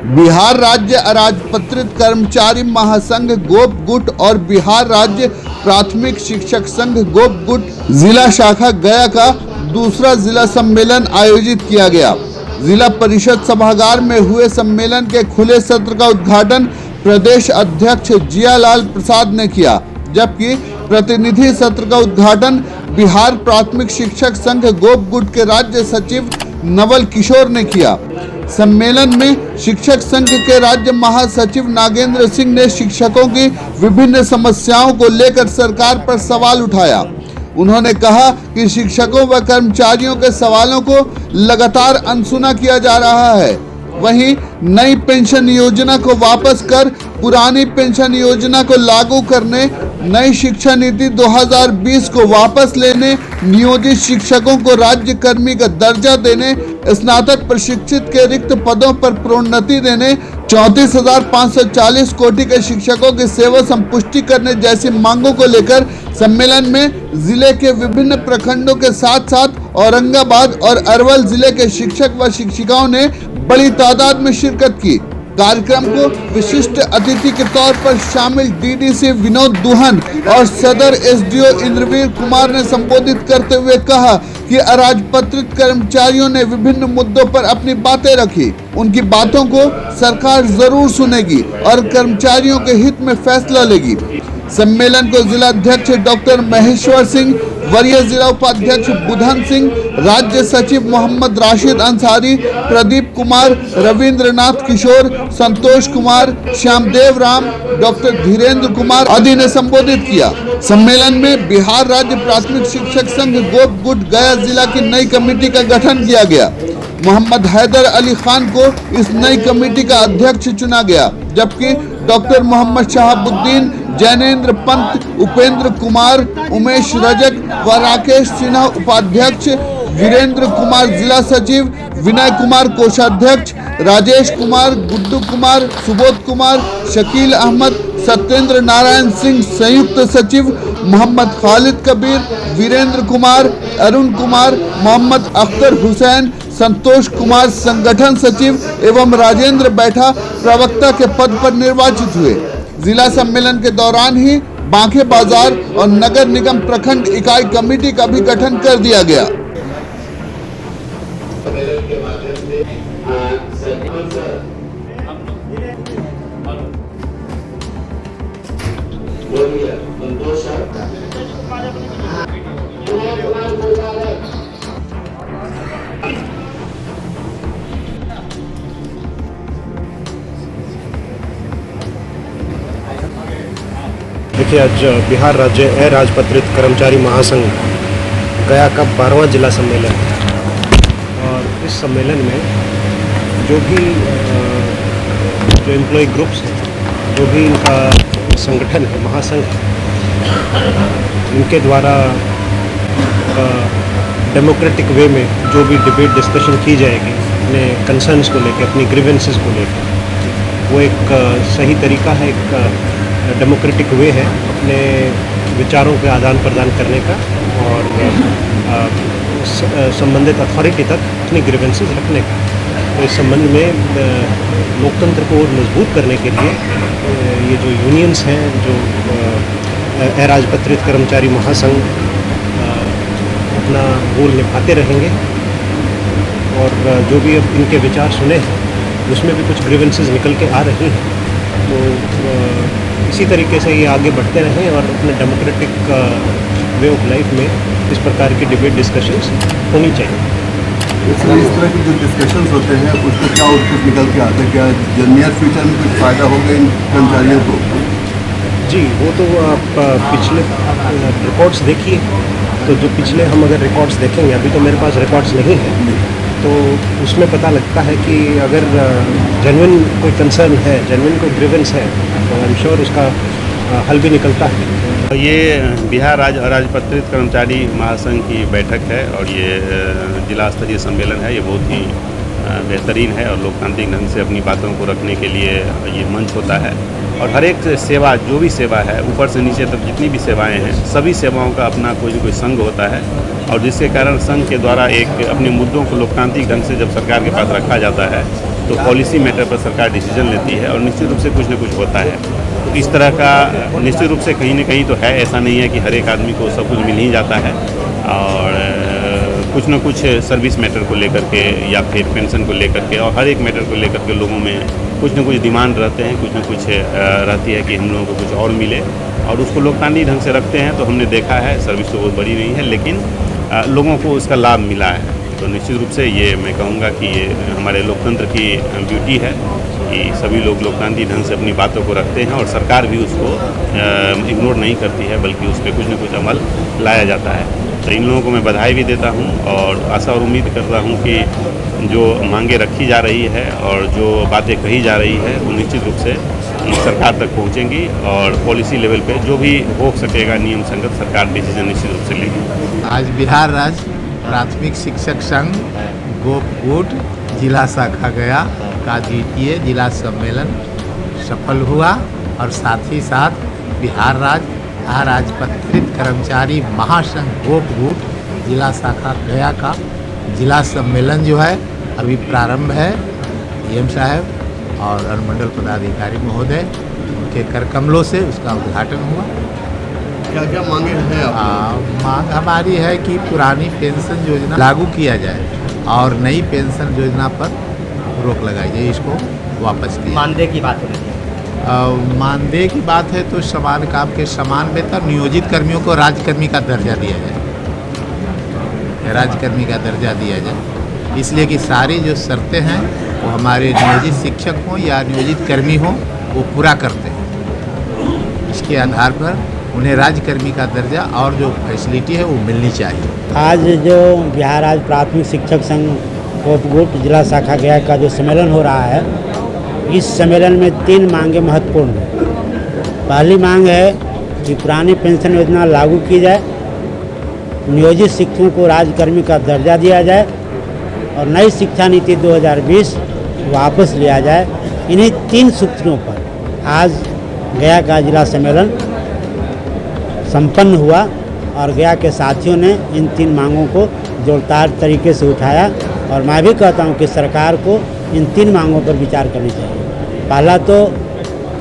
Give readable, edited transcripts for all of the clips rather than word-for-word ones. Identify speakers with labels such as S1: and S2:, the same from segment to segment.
S1: बिहार राज्य अराजपत्रित कर्मचारी महासंघ गोप गुट और बिहार राज्य प्राथमिक शिक्षक संघ गोप गुट जिला शाखा गया का दूसरा जिला सम्मेलन आयोजित किया गया। जिला परिषद सभागार में हुए सम्मेलन के खुले सत्र का उद्घाटन प्रदेश अध्यक्ष जियालाल प्रसाद ने किया, जबकि प्रतिनिधि सत्र का उद्घाटन बिहार प्राथमिक शिक्षक संघ गोप गुट के राज्य सचिव नवल किशोर ने किया। सम्मेलन में शिक्षक संघ के राज्य महासचिव नागेंद्र सिंह ने शिक्षकों की विभिन्न समस्याओं को लेकर सरकार पर सवाल उठाया। उन्होंने कहा कि शिक्षकों व कर्मचारियों के सवालों को लगातार अनसुना किया जा रहा है। वहीं नई पेंशन योजना को वापस कर पुरानी पेंशन योजना को लागू करने, नई शिक्षा नीति 2020 को वापस लेने, नियोजित शिक्षकों को राज्य कर्मी का दर्जा देने, स्नातक प्रशिक्षित के रिक्त पदों पर प्रोन्नति देने, 34,540 कोटि के शिक्षकों की सेवा संपुष्टि करने जैसी मांगों को लेकर सम्मेलन में जिले के विभिन्न प्रखंडों के साथ साथ औरंगाबाद और अरवल जिले के शिक्षक व शिक्षिकाओं ने बड़ी तादाद में शिरकत की। कार्यक्रम को विशिष्ट अतिथि के तौर पर शामिल डीडीसी विनोद दुहन और सदर एसडीओ इंद्रवीर कुमार ने संबोधित करते हुए कहा कि अराजपत्रित कर्मचारियों ने विभिन्न मुद्दों पर अपनी बातें रखी। उनकी बातों को सरकार जरूर सुनेगी और कर्मचारियों के हित में फैसला लेगी। सम्मेलन को जिला अध्यक्ष डॉक्टर महेश्वर सिंह, वरीय जिला उपाध्यक्ष बुधन सिंह, राज्य सचिव मोहम्मद राशिद अंसारी, प्रदीप कुमार, रविंद्रनाथ किशोर, संतोष कुमार, श्यामदेव राम, डॉक्टर धीरेन्द्र कुमार आदि ने संबोधित किया। सम्मेलन में बिहार राज्य प्राथमिक शिक्षक संघ गोप गुट गया जिला की नई कमेटी का गठन किया गया। मोहम्मद हैदर अली खान को इस नई कमेटी का अध्यक्ष चुना गया, जबकि डॉक्टर मोहम्मद शहाबुद्दीन, जैनेन्द्र पंत, उपेंद्र कुमार, उमेश रजक व राकेश सिन्हा उपाध्यक्ष, वीरेंद्र कुमार जिला सचिव, विनय कुमार कोषाध्यक्ष, राजेश कुमार, गुड्डू कुमार, सुबोध कुमार, शकील अहमद, सत्येंद्र नारायण सिंह संयुक्त सचिव, मोहम्मद खालिद कबीर, वीरेंद्र कुमार, अरुण कुमार, मोहम्मद अख्तर हुसैन, संतोष कुमार संगठन सचिव एवं राजेंद्र बैठा प्रवक्ता के पद पर निर्वाचित हुए। जिला सम्मेलन के दौरान ही बांके बाजार और नगर निगम प्रखंड इकाई कमेटी का भी गठन कर दिया गया।
S2: देखिए, आज बिहार राज्य अराजपत्रित कर्मचारी महासंघ गया का 12वां जिला सम्मेलन है और इस सम्मेलन में जो एम्प्लॉय ग्रुप्स हैं, जो भी इनका संगठन है, महासंघ है, इनके द्वारा डेमोक्रेटिक वे में जो भी डिबेट डिस्कशन की जाएगी अपने कंसर्न्स को लेकर, अपनी ग्रीवेंसेस को लेकर, वो एक सही तरीका है, एक डेमोक्रेटिक वे है अपने विचारों के आदान प्रदान करने का और संबंधित अथॉरिटी तक अपनी ग्रीवेंसेस रखने का। तो इस संबंध में लोकतंत्र को और मजबूत करने के लिए ये जो यूनियंस हैं, जो अराजपत्रित कर्मचारी महासंघ अपना रोल निभाते रहेंगे और जो भी अब इनके विचार सुने हैं उसमें भी कुछ ग्रीवेंसेस निकल के आ रही हैं। तो इसी तरीके से ये आगे बढ़ते रहें और अपने डेमोक्रेटिक वे ऑफ लाइफ में इस प्रकार की डिबेट डिस्कशंस होनी चाहिए।
S3: इस तरह की जो डिस्कशंस होते हैं उसमें क्या आउटपुट निकल के आते हैं? क्या नियर फ्यूचर में कुछ फ़ायदा होगा इन कर्मचारियों को?
S2: जी, वो तो आप पिछले रिकॉर्ड्स देखिए, तो जो पिछले हम अगर रिकॉर्ड्स देखेंगे, अभी तो मेरे पास रिकॉर्ड्स नहीं है, तो उसमें पता लगता है कि अगर जेन्युइन कोई कंसर्न है, जेन्युइन कोई ग्रीवेंस है, तो आई एम श्योर उसका हल भी निकलता है।
S4: ये बिहार राज्य अराजपत्रित कर्मचारी महासंघ की बैठक है और ये जिला स्तरीय सम्मेलन है। ये बहुत ही बेहतरीन है और लोकतांत्रिक ढंग से अपनी बातों को रखने के लिए ये मंच होता है। और हर एक सेवा, जो भी सेवा है, ऊपर से नीचे तक जितनी भी सेवाएं हैं, सभी सेवाओं का अपना कोई न कोई संघ होता है और जिसके कारण संघ के द्वारा एक अपने मुद्दों को लोकतांत्रिक ढंग से जब सरकार के पास रखा जाता है तो पॉलिसी मैटर पर सरकार डिसीजन लेती है और निश्चित रूप से कुछ न कुछ होता है। तो इस तरह का निश्चित रूप से कहीं न कहीं तो है, ऐसा नहीं है कि हर एक आदमी को सब कुछ मिल ही जाता है। और कुछ न कुछ सर्विस मैटर को लेकर के या फिर पेंशन को लेकर के और हर एक मैटर को लेकर के लोगों में कुछ न कुछ डिमांड रहते हैं, कुछ न कुछ रहती है कि हम लोगों को कुछ और मिले और उसको लोकतांत्रिक ढंग से रखते हैं। तो हमने देखा है सर्विस तो बहुत बड़ी नहीं है लेकिन लोगों को उसका लाभ मिला है। तो निश्चित रूप से ये मैं कहूँगा कि ये हमारे लोकतंत्र की ब्यूटी है कि सभी लोग लोकतांत्रिक ढंग से अपनी बातों को रखते हैं और सरकार भी उसको इग्नोर नहीं करती है बल्कि उस पर कुछ न कुछ अमल लाया जाता है। तो इन लोगों को मैं बधाई भी देता हूँ और आशा और उम्मीद करता हूँ कि जो मांगे रखी जा रही है और जो बातें कही जा रही है वो निश्चित रूप से सरकार तक पहुँचेंगी और पॉलिसी लेवल पे जो भी हो सकेगा नियम संगत सरकार डिसीजन निश्चित रूप से लेगी।
S5: आज बिहार राज्य प्राथमिक शिक्षक संघ गोपगुट जिला शाखा गया का द्वितीय जिला सम्मेलन सफल हुआ और साथ ही साथ बिहार राज्य अराजपत्रित कर्मचारी महासंघ गोपगुट जिला शाखा गया का जिला सम्मेलन जो है अभी प्रारंभ है। डीएम साहब और अनुमंडल पदाधिकारी महोदय उनके कर कमलों से उसका उद्घाटन हुआ।
S3: क्या क्या मांगे हैं आप?
S5: मांग हमारी है कि पुरानी पेंशन योजना लागू किया जाए और नई पेंशन योजना पर रोक लगाई जाए, इसको वापस किया।
S6: मानदेय की बात हो रही है।
S5: मानदेय की बात है तो समान काम के समान वेतन, नियोजित कर्मियों को राज्यकर्मी का दर्जा दिया जाए, राज्यकर्मी का दर्जा दिया जाए, इसलिए कि सारी जो शर्तें हैं वो हमारे नियोजित शिक्षक हों या नियोजित कर्मी हों वो पूरा करते हैं। इसके आधार पर उन्हें राज्यकर्मी का दर्जा और जो फैसिलिटी है वो मिलनी चाहिए।
S6: आज जो बिहार राज्य प्राथमिक शिक्षक संघ गोपगुट जिला शाखा गया का जो सम्मेलन हो रहा है, इस सम्मेलन में 3 मांगें महत्वपूर्ण हैं। पहली मांग है कि पुरानी पेंशन योजना लागू की जाए, नियोजित शिक्षकों को राज्यकर्मी का दर्जा दिया जाए और नई शिक्षा नीति 2020 वापस लिया जाए। इन्हीं 3 सूत्रों पर आज गया का जिला सम्मेलन संपन्न हुआ और गया के साथियों ने इन 3 मांगों को जोरदार तरीके से उठाया और मैं भी कहता हूं कि सरकार को इन 3 मांगों पर विचार करनी चाहिए। पहला तो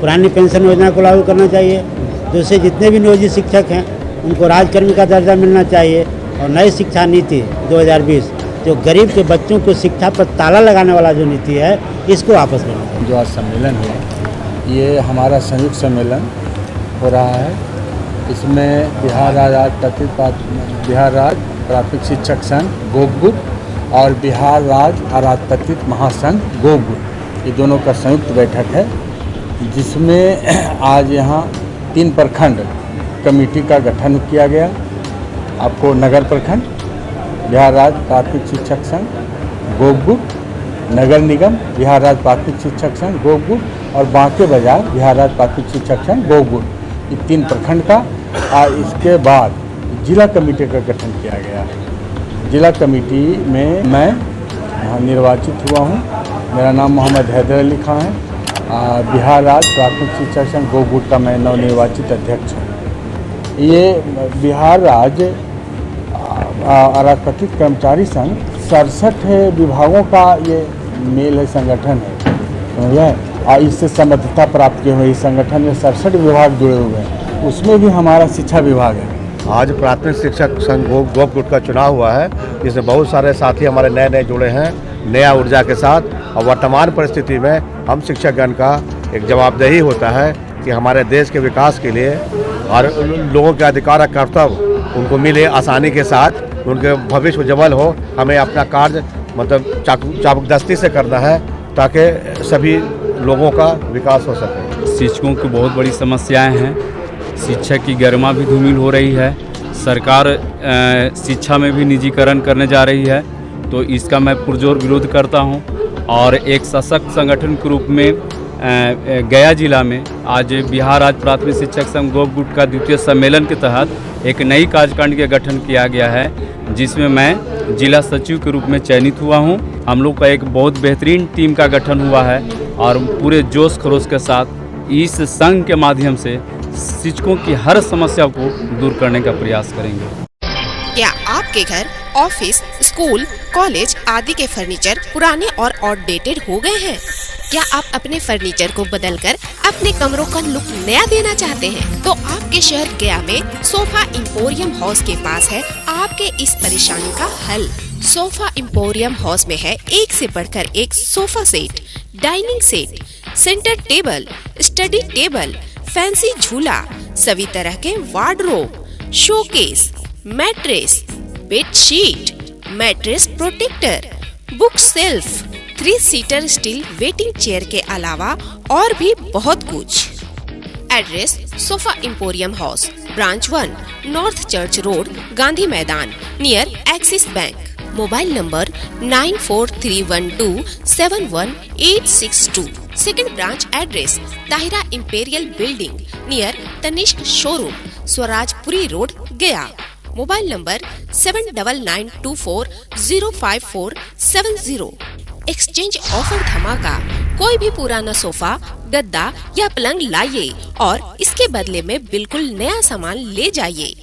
S6: पुरानी पेंशन योजना को लागू करना चाहिए, दूसरे जितने भी नियोजित शिक्षक हैं उनको राज्यकर्मी का दर्जा मिलना चाहिए और नई शिक्षा नीति 2020 जो गरीब के बच्चों को शिक्षा पर ताला लगाने वाला जो नीति है इसको वापस लेना चाहिए।
S7: जो आज सम्मेलन हुआ ये हमारा संयुक्त सम्मेलन हो रहा है। इसमें बिहार राज्य प्राथमिक शिक्षक संघ गोपगुट और बिहार राज्य अराजपत्रित महासंघ गोपगुट ये दोनों का संयुक्त बैठक है, जिसमें आज यहाँ 3 प्रखंड कमेटी का गठन किया गया। आपको नगर प्रखंड बिहार राज्य प्राथमिक शिक्षक संघ गोपगुट, नगर निगम बिहार राज्य प्राथमिक शिक्षक संघ गोपगुट और बांके बाजार बिहार राज्य प्राथमिक शिक्षक संघ गोपगुट, ये 3 प्रखंड का। और इसके बाद जिला कमेटी का गठन किया गया। जिला कमेटी में मैं यहाँ निर्वाचित हुआ हूँ। मेरा नाम मोहम्मद हैदर अली खां है। बिहार राज्य प्राथमिक शिक्षक संघ गोपगुट का मैं नवनिर्वाचित अध्यक्ष हूँ। ये बिहार राज्य अराजपत्रित कर्मचारी संघ 67 विभागों का ये मेल है, संगठन है, समझे। और इससे संबद्धता प्राप्त किए हुए इस संगठन में 67 विभाग जुड़े हुए हैं, उसमें भी हमारा शिक्षा विभाग है।
S8: आज प्राथमिक शिक्षक संघ गोपगुट का चुनाव हुआ है, जिसमें बहुत सारे साथी हमारे नए नए जुड़े हैं नया ऊर्जा के साथ। और वर्तमान परिस्थिति में हम शिक्षकगण का एक जवाबदेही होता है कि हमारे देश के विकास के लिए और लोगों के अधिकार और कर्तव्य उनको मिले आसानी के साथ, उनके भविष्य उज्जवल हो। हमें अपना कार्य मतलब चाबुकदस्ती से करना है ताकि सभी लोगों का विकास हो सके।
S9: शिक्षकों की बहुत बड़ी समस्याएं हैं, शिक्षक की गरिमा भी धूमिल हो रही है, सरकार शिक्षा में भी निजीकरण करने जा रही है, तो इसका मैं पुरजोर विरोध करता हूं। और एक सशक्त संगठन के रूप में गया जिला में आज बिहार राज्य प्राथमिक शिक्षक संघ गोपगुट का द्वितीय सम्मेलन के तहत एक नई कार्यकारिणी का गठन किया गया है, जिसमें मैं जिला सचिव के रूप में चयनित हुआ हूं। हम लोग का एक बहुत बेहतरीन टीम का गठन हुआ है और पूरे जोश खरोश के साथ इस संघ के माध्यम से शिक्षकों की हर समस्या को दूर करने का प्रयास करेंगे।
S10: क्या आपके घर, ऑफिस, स्कूल, कॉलेज आदि के फर्नीचर पुराने और आउटडेटेड हो गए हैं? क्या आप अपने फर्नीचर को बदलकर अपने कमरों का लुक नया देना चाहते हैं? तो आपके शहर गया में सोफा इंपोरियम हाउस के पास है आपके इस परेशानी का हल। सोफा इंपोरियम हाउस में है एक से बढ़कर एक sofa set, dining set, centre table, study table, fancy झूला, सभी तरह के wardrobe, showcase, mattress, bedsheet, mattress protector, book shelf, 3 seater steel waiting chair के अलावा और भी बहुत कुछ। Address sofa emporium house, branch 1, north church road, Gandhi Maidan, near Axis bank. Mobile number 9431271862। Second branch address Tahira imperial building near Tanishq showroom, Swarajpuri road, Gaya. Mobile number 7999240540। Exchange offer धमाका। कोई भी पुराना सोफा, गद्दा या पलंग लाइए और इसके बदले में बिल्कुल नया सामान ले जाइए।